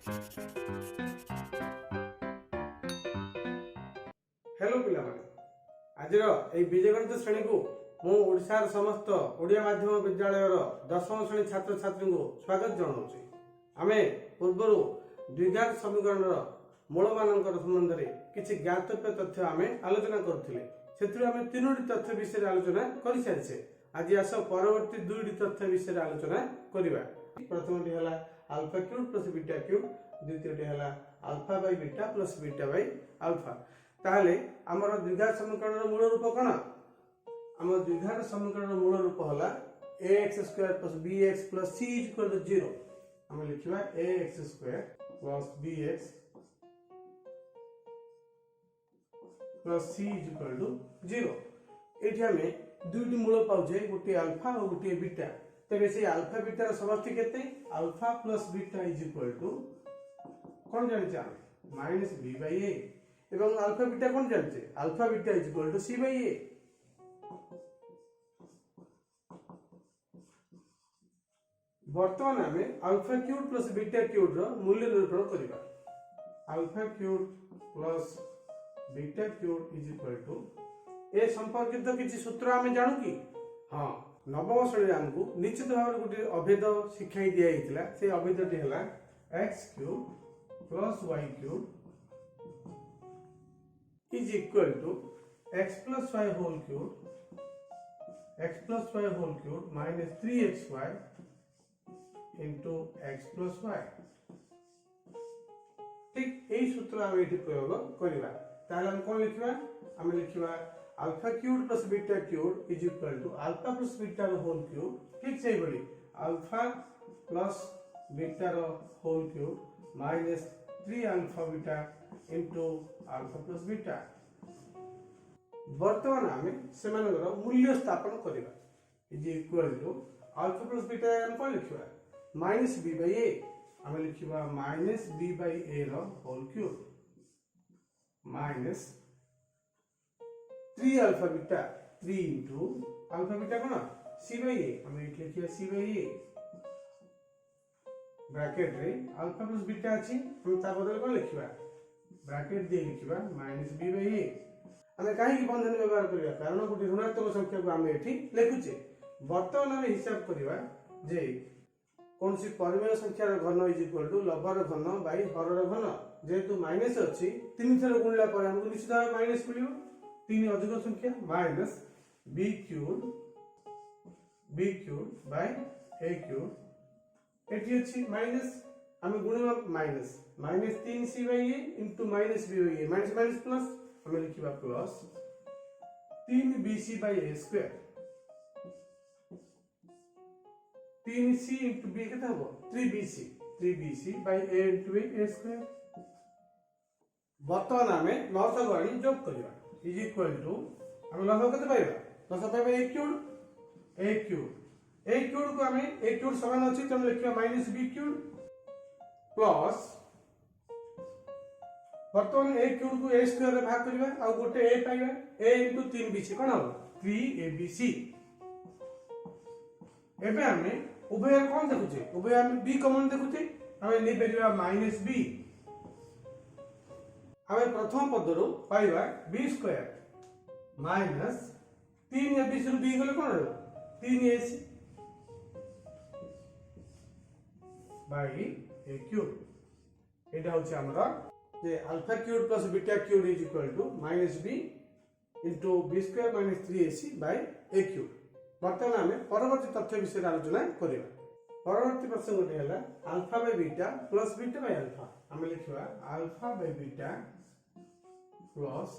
Hello पिला आज बीजगणित श्रेणी को मु ओडिशार समस्त ओडिया माध्यम विद्यालय दशम श्रेणी छात्र छात्री को स्वागत जनाऊँ। आमे पूर्वर द्विघात समीकरण मूल मान संबंध में किसी ज्ञातव्य तथ्य आमे आलोचना करुले से आम तीनोटी तथ्य विषय आलोचना कर सारी। आज आस परवर्ती दुईटी तथ्य विषय आलोचना करवा। प्रथम है alpha cube plus beta cube, द्वितीय है alpha by beta plus beta by alpha. ताहले आमर द्विघात समीकरण मूल रूप कौन? आम द्विघात समीकरण मूल रूप है ax square plus bx plus c equal to 0। आम लिखा ax square plus bx plus c equal to 0। ये आम दुईटी मूल पाचे, गोटे अल्फा और गोटे बीटा। तेरे से अल्फा बीटार समष्टि केते? Alpha plus beta is equal to कौन जानिछे आमे माइनस b बाय a। एवं अल्फा बीटा कौन जानिछे? Alpha beta is equal to c by a। वर्तमान आमे alpha cube plus beta cube रो मूल्य निरूपण करिबा। Alpha cube plus beta cube is equal to ए संपर्कित किसी सूत्र आमे जानू कि? हाँ, नवम श्रेणी आमको निश्चित भाव गोटे अभेद शिखाई दिया। से अभेदटी है x cube plus y cube is equal to x plus y whole cube minus 3xy into x plus y. ठीक यही सूत्र आम ये प्रयोग करवा। ताहले कौन लिखा? आम लिखा alpha cube plus beta cube is equal to alpha plus beta whole cube. ठीक से बोली alpha plus beta whole cube minus 3 alpha beta into alpha plus beta. वर्तमान आम से मूल्य स्थापन करवा is equal to alpha plus beta आम कौन लिखा माइनस बी बाय ए। आम लिखा minus B by A whole cube minus 3 alpha beta 3 into alpha beta कौन सी बाय ए। हम लिखिया सी बाय ए ब्रैकेट रे अल्फा प्लस बीटा अछि। हम ता बदल कोन लिखिबा bracket they लिखिबा minus B by ए। हमें काहे की बंधन व्यवहार करिया? कारण गोटे ऋणात्मक संख्या को हम एठी लिखुचे। वर्तमान हम हिसाब करिवा जे कौन सी परिमेय संख्या रो घन इज इक्वल टू लबर घन बाय हर रो घन। जेहेतु माइनस अछि तीन थर गुणला पर हमको निश्चित भाव माइनस मिलियो। तीन अधिक संख्या minus b cube by a cube. एटी अछि माइनस हम गुणा minus minus 3c by a into minus b by a minus minus plus हम लिखिबा plus 3bc by a square. 3c into b केते हबो 3bc बाय a इंटू a square. वर्तमान हमें लसग आनी जोग करबा इज इक्वल टू हम लसग केते पाइबा लसग पाइबा a क्यूब को हमें a क्यूब समान अछि त हम लिखिबा माइनस b क्यूब प्लस वर्तमान a क्यूब को a स्क्वायर रे भाग करबा आ गोटे a पाइबा a इंटू 3bc कोन हो 3abc। एबे हमें उभय कौन देखुचे? उभय हम b कॉमन देखुचे। हमें ले परिबा माइनस b। हमें प्रथम पद रो पाइबा b स्क्वायर माइनस 3ab से b गले कोन हो 3ac बाय a क्यूब। एटा होचे हमरा जे alpha cube plus beta cube is equal to minus b into b square minus 3ac by a cube. वर्तमान हमें परवर्ती तथ्य विषय आलोचना करिबा। परवर्ती प्रसंग है alpha by beta plus beta by alpha. हम लिखिबा alpha by beta plus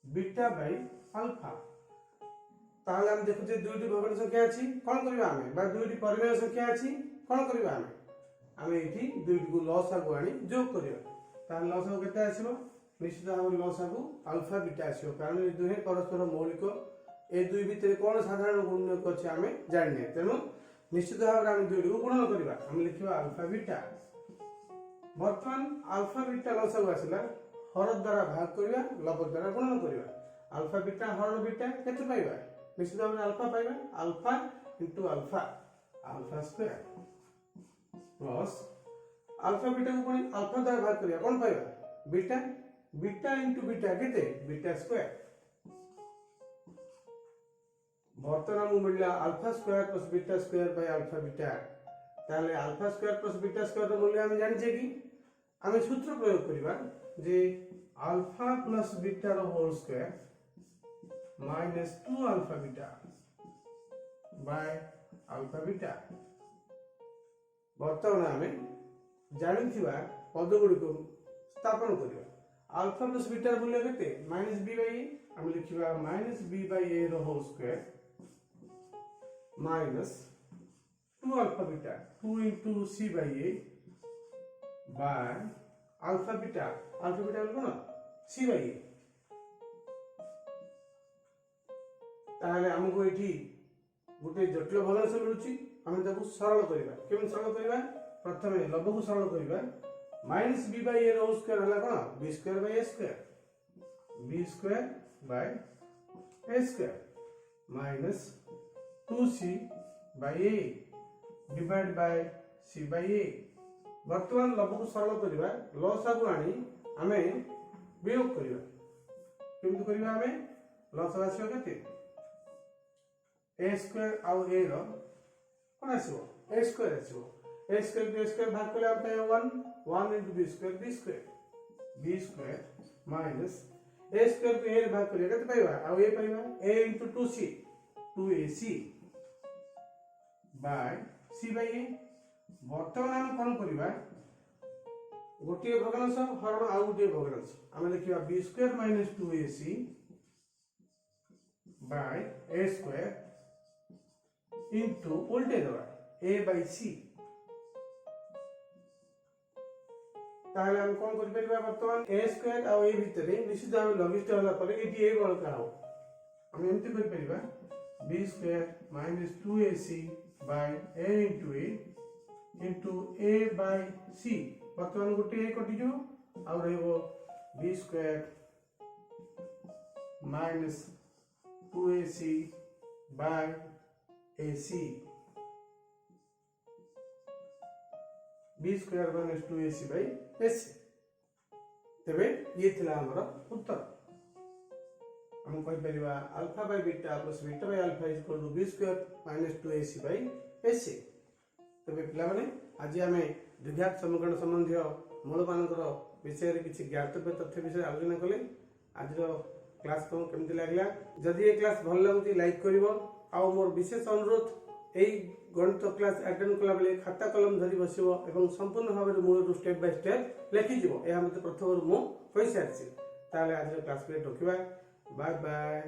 beta by alpha. ताहले हम देखुचे दुईटी भग्न संख्या अछि कोन करबा हमें बा दुईटी परिमेय संख्या अछि कोन करबा हमें एठी दुईटी को लसागु आनी जोग करबा। ताहले लसागु केते आसीबो निश्चित भाव लसागु अल्फा बीटा आसीबो कारण ए दुहे परस्पर मौलिक। ए दुई भितर कोन साधारण गुणक अछि हमें जानिने तेनु निश्चित भाव हम दुईटी को गुणन करबा। हम लिखिबा अल्फा बीटा। वर्तमान अल्फा बीटा लसागु आसिला हर द्वारा भाग करबा लब द्वारा गुणन करबा। अल्फा बीटा हर बीटा केते पाइबा निश्चित भाव अल्फा पाइबा alpha into alpha square plus alpha beta को पुणी अल्फा द्वारा भाग करिया कोन पाइबा बीटा बीटा इनटू बीटा केते बीटा स्क्वायर बर्तमान हमको मिलला alpha square plus beta square by alpha beta ताले alpha square plus beta square रो मूल्य हम जानि जे कि हम सूत्र प्रयोग करिबा जे अल्फा प्लस बीटा रो whole square minus 2 alpha beta by alpha beta बर्तमान हमें जानिथिबा पद गुडी को स्थापन करिबा अल्फा प्लस बीटा रो मूल्य केते माइनस b बाय a हम लिखिबा माइनस b बाय a रो whole square minus 2 alpha beta 2 into c by a by alpha beta कौन c by a ताहले हमको एठी गोटे जटिल भग्नांश मिलुची हम ताकू सरल करिबा केमन सरल करिबा प्रथमे लघु को सरल करिबा minus b by a whole square हला कोन b square by a square b square by a स्क्वायर minus 2c by a divide by c by a वर्तमान लघु को सरल करिबा लसा को आनी हमें वियोग करिबा केमति करिबा हमें लसा राशि केते a स्क्वायर आउ a रो कोन आसीबो a स्क्वायर आसीबो a स्क्वायर भाग कले हम 1 into b square minus a square को a भाग करिया केते पाइबा आउ a पाइबा a into 2c 2ac by c by a वर्तमान हम कोन करिबा गोटिए भग्नांश हरण आउ गोटिए भग्नांश हम लिखिबा b square minus 2ac by a square into उल्टे दबा a by c ताहले हम कोन करि परिबा वर्तमान a स्क्वायर आ a भितरे निश्चित भाव लघिष्ठ होला परे एटी a बळ का हो हम एमति करि परिबा b square minus 2ac by a into a by c वर्तमान गोटे a कटि जो आ रहबो b square minus 2ac by ac b square minus 2ac by ac तबे ये थिला हमर उत्तर हम कहि परिबा alpha by beta plus beta by alpha is equal to b square minus 2ac by ac तबे पिला माने आज हमें द्विघात समीकरण संबंधी मूल मानकर विषय रे किछि ज्ञातव्य तथ्य विषय आलोचना कले आज रो क्लास तुम केमति लागला जदि ये क्लास भल लागुती लाइक करिवो आ मोर विशेष अनुरोध एई गणित क्लास अटेंड कला बेले खाता कलम धरी बसिबो एवं संपूर्ण भाव मूल स्टेप बाय स्टेप लिखि जिवो ए हम प्रथम मु पैसा आछि ताले आज क्लास पे रखिबा बाय बाय।